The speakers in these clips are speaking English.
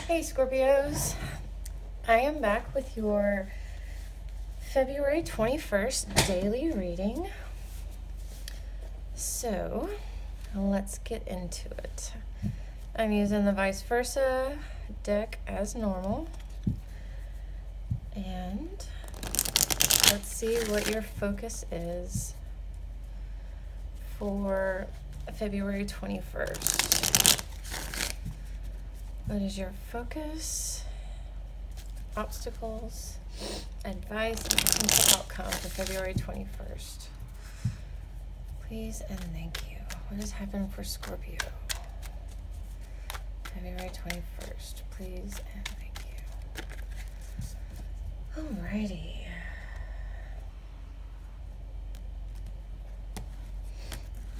Hey Scorpios, I am back with your February 21st daily reading. So let's get into it. I'm using the vice versa deck as normal. And let's see what your focus is for February 21st. What is your focus, obstacles, advice, and potential outcome for February 21st? Please and thank you. What is happening for Scorpio? February 21st. Please and thank you. Alrighty.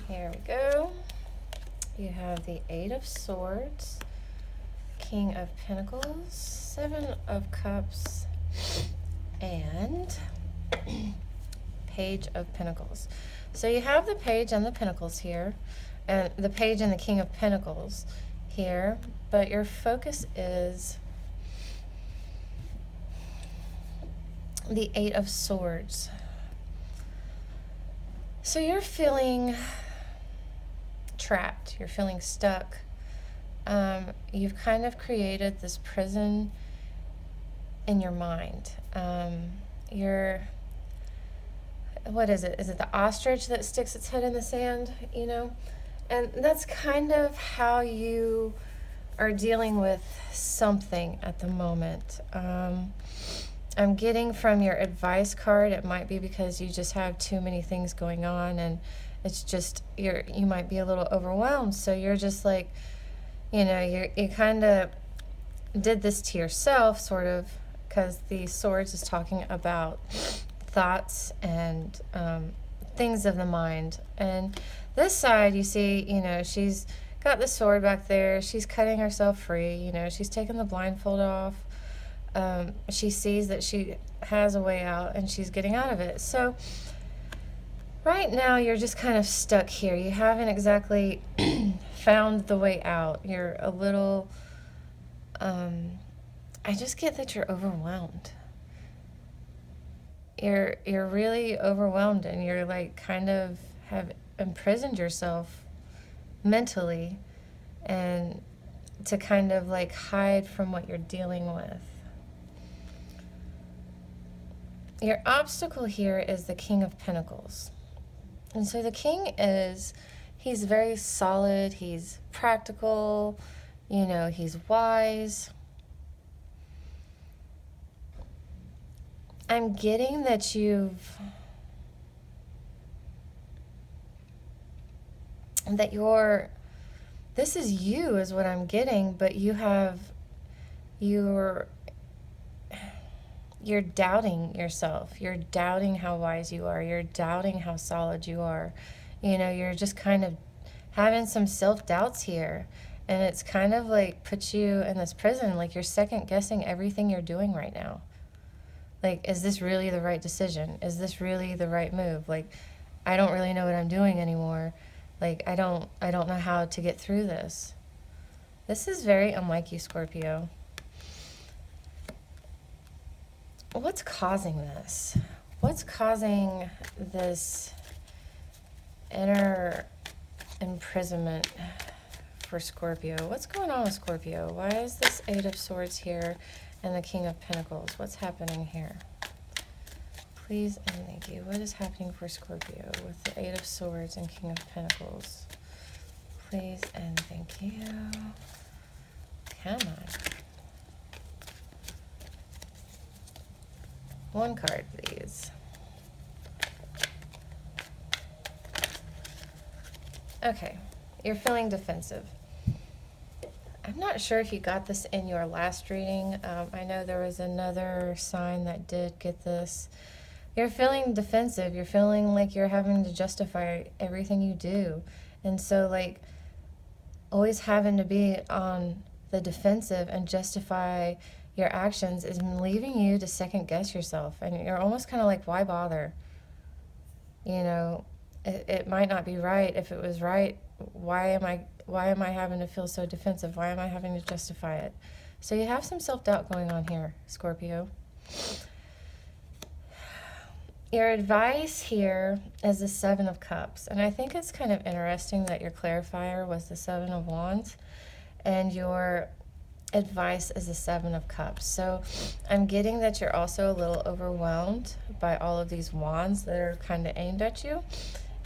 Here we go. You have the Eight of Swords, King of Pentacles, Seven of Cups, and Page of Pentacles. So you have the Page and the Pentacles here, and the Page and the King of Pentacles here, but your focus is the Eight of Swords. So you're feeling trapped, you're feeling stuck. You've kind of created this prison in your mind. What is it? Is it the ostrich that sticks its head in the sand, you know? And that's kind of how you are dealing with something at the moment. I'm getting from your advice card, it might be because you just have too many things going on and it's just, you might be a little overwhelmed. So you're just like, you kind of did this to yourself, sort of, because the swords is talking about thoughts and things of the mind. And this side, you see, she's got the sword back there. She's cutting herself free. She's taking the blindfold off. She sees that she has a way out, and she's getting out of it. So right now, you're just kind of stuck here. You haven't exactly found the way out. You're a little, I just get that you're overwhelmed. You're really overwhelmed, and you're like kind of have imprisoned yourself mentally, and to kind of like hide from what you're dealing with. Your obstacle here is the King of Pentacles. And so the king he's very solid, he's practical, he's wise. I'm getting that this is you is what I'm getting, but you're doubting yourself. You're doubting how wise you are. You're doubting how solid you are. You're just kind of having some self-doubts here. And it's kind of like puts you in this prison, like you're second-guessing everything you're doing right now. Like, is this really the right decision? Is this really the right move? Like, I don't really know what I'm doing anymore. Like, I don't know how to get through this. This is very unlike you, Scorpio. What's causing this? What's causing this inner imprisonment for Scorpio? What's going on with Scorpio? Why is this Eight of Swords here and the King of Pentacles? What's happening here? Please and thank you. What is happening for Scorpio with the Eight of Swords and King of Pentacles? Please and thank you. Come on. One card, please. Okay, you're feeling defensive. I'm not sure if you got this in your last reading. I know there was another sign that did get this. You're feeling defensive. You're feeling like you're having to justify everything you do. And so, like, always having to be on the defensive and justify your actions is leaving you to second guess yourself. And you're almost kind of like, why bother? It might not be right. If it was right, why am I having to feel so defensive? Why am I having to justify it? So you have some self-doubt going on here, Scorpio. Your advice here is the Seven of Cups. And I think it's kind of interesting that your clarifier was the Seven of Wands and your advice is the Seven of Cups. So I'm getting that you're also a little overwhelmed by all of these wands that are kind of aimed at you.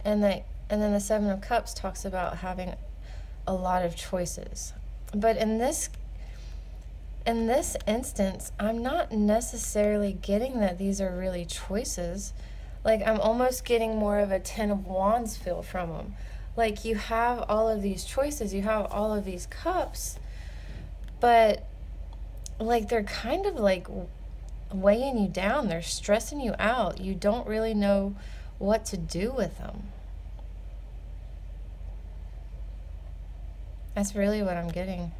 And then the Seven of Cups talks about having a lot of choices. But in this instance, I'm not necessarily getting that these are really choices. Like, I'm almost getting more of a Ten of Wands feel from them. Like, you have all of these choices, you have all of these cups, but like they're kind of like weighing you down. They're stressing you out. You don't really know what to do with them. That's really what I'm getting.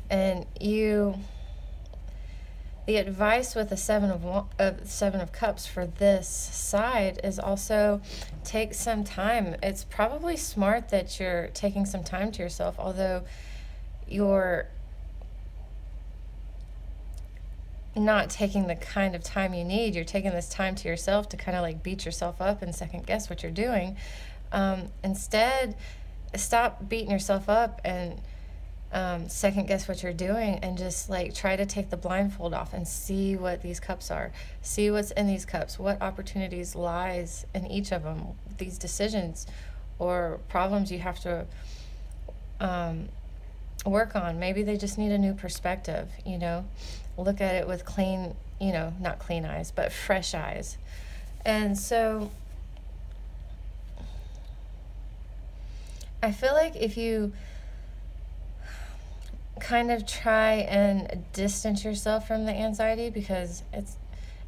And the advice with the Seven of Cups for this side is also take some time. It's probably smart that you're taking some time to yourself, although you're not taking the kind of time you need. You're taking this time to yourself to kind of like beat yourself up and second guess what you're doing. Instead, stop beating yourself up and second guess what you're doing, and just like try to take the blindfold off and see what these cups are. See what's in these cups, what opportunities lies in each of them, these decisions or problems you have to work on. Maybe they just need a new perspective, look at it with clean, not clean eyes, but fresh eyes. And so I feel like if you kind of try and distance yourself from the anxiety, because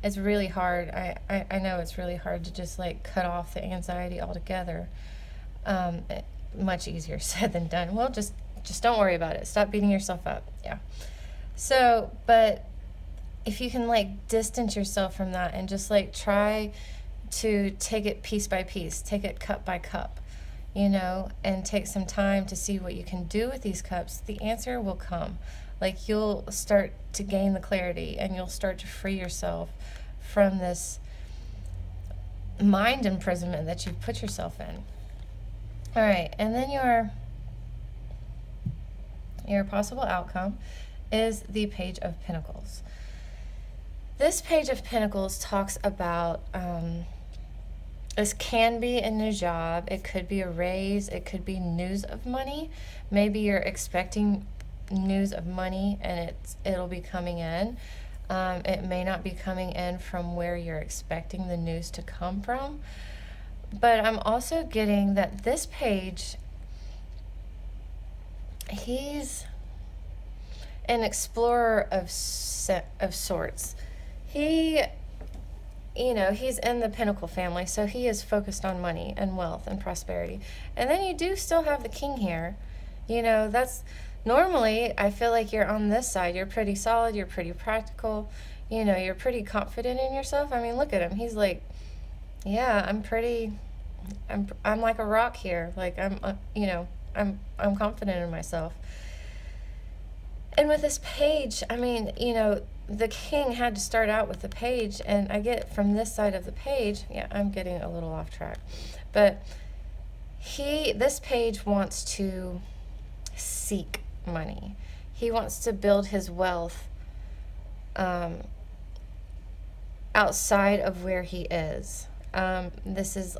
it's really hard. I know it's really hard to just like cut off the anxiety altogether. Much easier said than done. Well, just don't worry about it. Stop beating yourself up. Yeah. So, but if you can like distance yourself from that and just like try to take it piece by piece, take it cup by cup, and take some time to see what you can do with these cups, the answer will come. Like, you'll start to gain the clarity and you'll start to free yourself from this mind imprisonment that you've put yourself in. All right, and then your possible outcome is the Page of Pentacles. This Page of Pentacles talks about this can be a new job. It could be a raise. It could be news of money. Maybe you're expecting news of money and it'll be coming in. It may not be coming in from where you're expecting the news to come from. But I'm also getting that this page, he's an explorer of sorts. He's in the Pentacle family, so he is focused on money and wealth and prosperity. And then you do still have the King here. That's normally, I feel like you're on this side. You're pretty solid. You're pretty practical. You're pretty confident in yourself. I mean, look at him. He's like, yeah, I'm like a rock here. Like, I'm confident in myself. And with this page, I mean, the King had to start out with the page, and I get from this side of the page, yeah, I'm getting a little off track, but this page wants to seek money. He wants to build his wealth outside of where he is. This is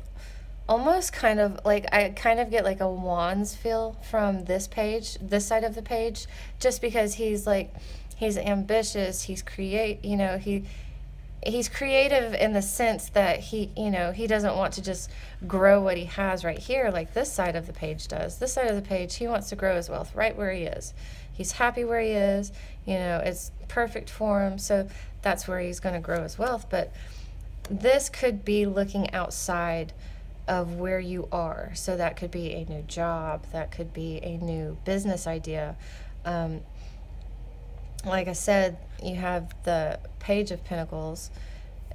almost kind of like, I kind of get like a Wands feel from this page, this side of the page, just because he's ambitious, he's creative in the sense that he doesn't want to just grow what he has right here like this side of the page does. This side of the page, he wants to grow his wealth right where he is. He's happy where he is, it's perfect for him, so that's where he's going to grow his wealth. But this could be looking outside of where you are. So that could be a new job, that could be a new business idea. Like I said, you have the Page of Pentacles,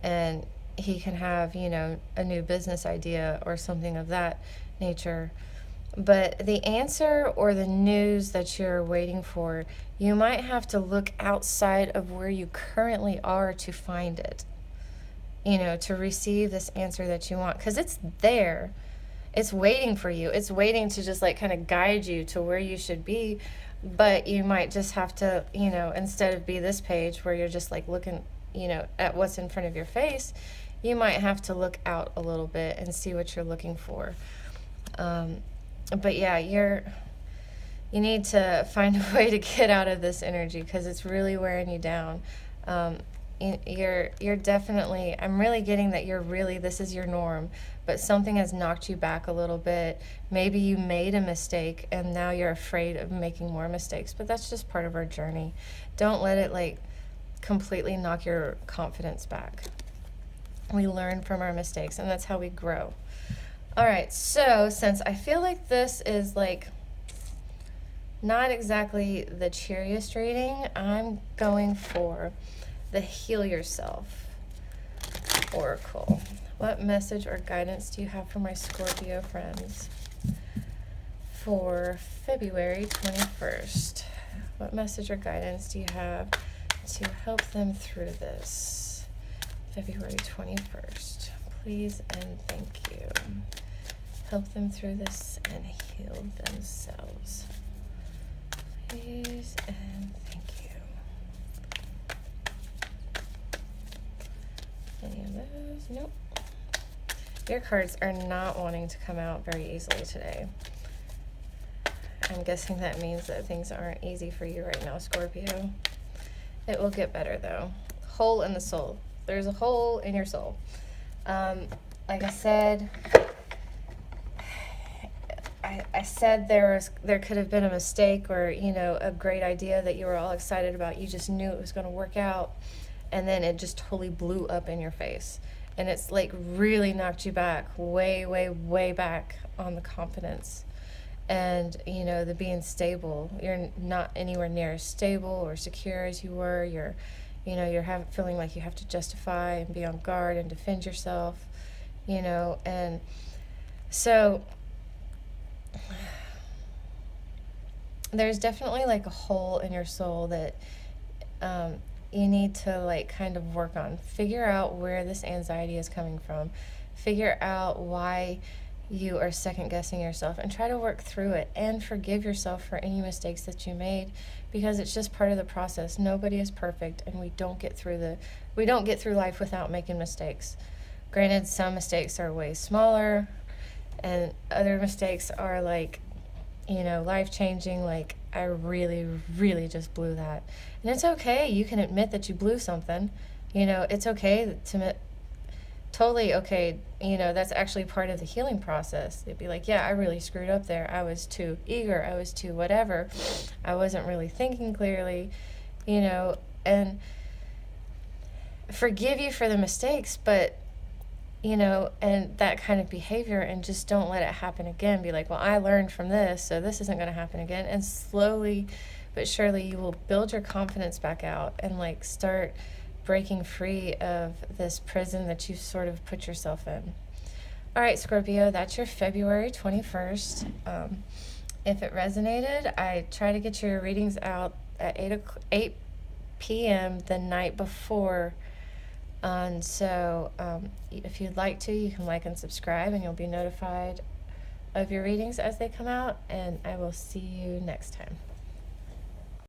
and he can have, a new business idea or something of that nature. But the answer or the news that you're waiting for, you might have to look outside of where you currently are to find it, to receive this answer that you want. Because it's there. It's waiting for you. It's waiting to just like kind of guide you to where you should be. But you might just have to, instead of be this page where you're just like looking, at what's in front of your face, you might have to look out a little bit and see what you're looking for. But yeah, you need to find a way to get out of this energy because it's really wearing you down. You're definitely, I'm really getting that this is your norm, but something has knocked you back a little bit. Maybe you made a mistake and now you're afraid of making more mistakes, but that's just part of our journey. Don't let it like completely knock your confidence back. We learn from our mistakes, and that's how we grow. All right, so since I feel like this is like not exactly the cheeriest reading, I'm going for the Heal Yourself Oracle. What message or guidance do you have for my Scorpio friends for February 21st? What message or guidance do you have to help them through this February 21st? Please and thank you. Help them through this and heal themselves. Please and thank you. Any of those? Nope. Your cards are not wanting to come out very easily today. I'm guessing that means that things aren't easy for you right now, Scorpio. It will get better though. Hole in the soul. There's a hole in your soul. Like I said, I said there could have been a mistake or, a great idea that you were all excited about. You just knew it was going to work out, and then it just totally blew up in your face. And it's like really knocked you back, way, way, way back on the confidence. And, the being stable. You're not anywhere near as stable or secure as you were. You're feeling like you have to justify and be on guard and defend yourself, and so there's definitely like a hole in your soul that you need to like kind of work on. Figure out where this anxiety is coming from. Figure out why you are second guessing yourself and try to work through it and forgive yourself for any mistakes that you made, because it's just part of the process. Nobody is perfect, and we don't get through life without making mistakes. Granted, some mistakes are way smaller and other mistakes are like, life-changing. Like, I really, really just blew that. And it's okay. You can admit that you blew something. It's okay to totally okay. That's actually part of the healing process. They'd be like, yeah, I really screwed up there. I was too eager. I was too whatever. I wasn't really thinking clearly, and forgive you for the mistakes, but and that kind of behavior, and just don't let it happen again. Be like, well, I learned from this, so this isn't going to happen again. And slowly but surely you will build your confidence back out and like start breaking free of this prison that you sort of put yourself in. All right, Scorpio, that's your February 21st. If it resonated, I try to get your readings out at 8 p.m. the night before. And so if you'd like to, you can like and subscribe, and you'll be notified of your readings as they come out. And I will see you next time.